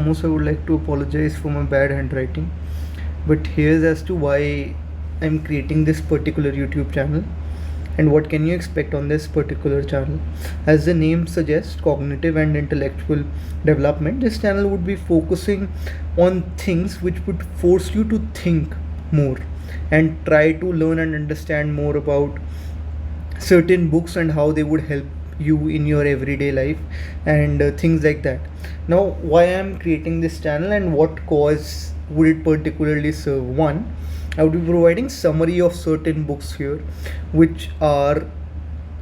foremost, I would like to apologize for my bad handwriting. But here's as to why I'm creating this particular YouTube channel and what can you expect on this particular channel. As the name suggests, cognitive and intellectual development, this channel would be focusing on things which would force you to think more and try to learn and understand more about certain books and how they would help you in your everyday life and things like that. Now, why I'm creating this channel and what cause would it particularly serve? One, I would be providing summary of certain books here which are,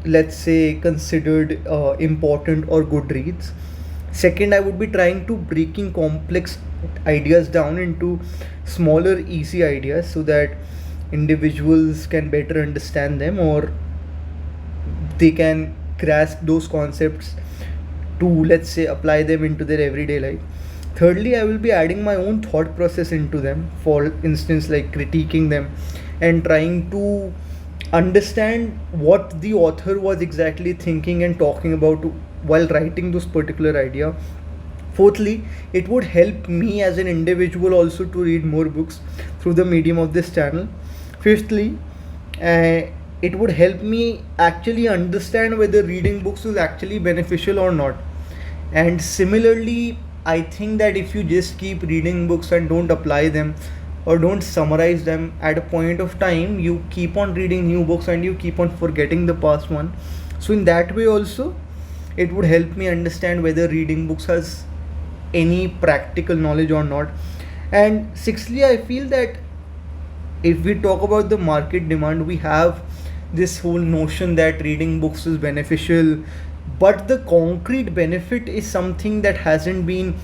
let's say, considered important or good reads. Second, I would be trying to breaking complex ideas down into smaller easy ideas so that individuals can better understand them, or they can grasp those concepts to, let's say, apply them into their everyday life. Thirdly, I will be adding my own thought process into them, for instance, like critiquing them and trying to understand what the author was exactly thinking and talking about while writing this particular idea. Fourthly, it would help me as an individual also to read more books through the medium of this channel. Fifthly, uh, it would help me actually understand whether reading books is actually beneficial or not. And similarly, I think that if you just keep reading books and don't apply them or don't summarize them, at a point of time you keep on reading new books and you keep on forgetting the past one. So in that way also, it would help me understand whether reading books has any practical knowledge or not. And sixthly, I feel that if we talk about the market demand, we have this whole notion that reading books is beneficial, but the concrete benefit is something that hasn't been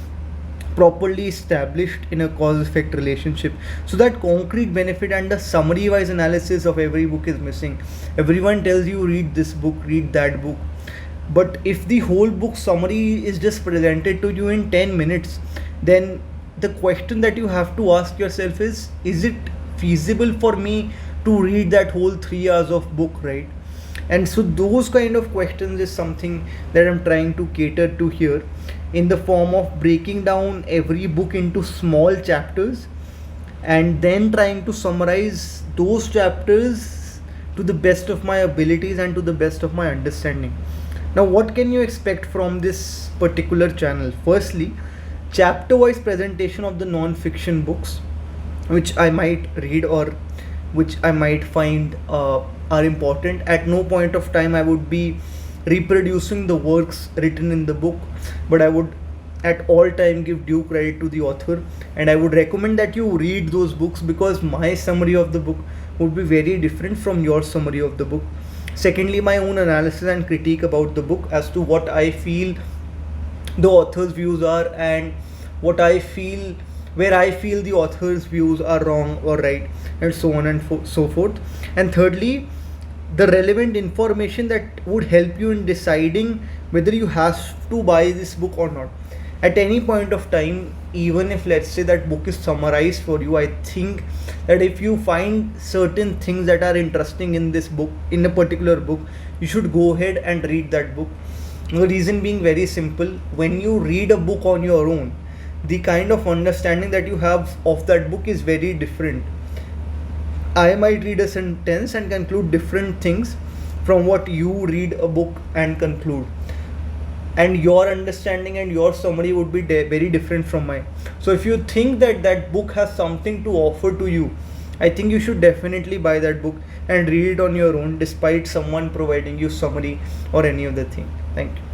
properly established in a cause effect relationship. So that concrete benefit and the summary wise analysis of every book is missing. Everyone tells you read this book, read that book, but if the whole book summary is just presented to you in 10 minutes, then the question that you have to ask yourself is it feasible for me to read that whole 3 hours of book, right? And so those kind of questions is something that I'm trying to cater to here, in the form of breaking down every book into small chapters and then trying to summarize those chapters to the best of my abilities and to the best of my understanding. Now, what can you expect from this particular channel? Firstly, chapter wise presentation of the non fiction books which I might read or which I might find are important. At no point of time I would be reproducing the works written in the book, but I would at all time give due credit to the author, and I would recommend that you read those books because my summary of the book would be very different from your summary of the book. Secondly, my own analysis and critique about the book as to what I feel the author's views are and what I feel, where I feel the author's views are wrong or right, and so on and so forth. And thirdly, the relevant information that would help you in deciding whether you have to buy this book or not. At any point of time, even if let's say that book is summarized for you, I think that if you find certain things that are interesting in this book, in a particular book, you should go ahead and read that book. The reason being very simple: when you read a book on your own, the kind of understanding that you have of that book is very different. I might read a sentence and conclude different things from what you read a book and conclude, and your understanding and your summary would be very different from mine. So if you think that that book has something to offer to you, I think you should definitely buy that book and read it on your own despite someone providing you summary or any other thing. Thank you.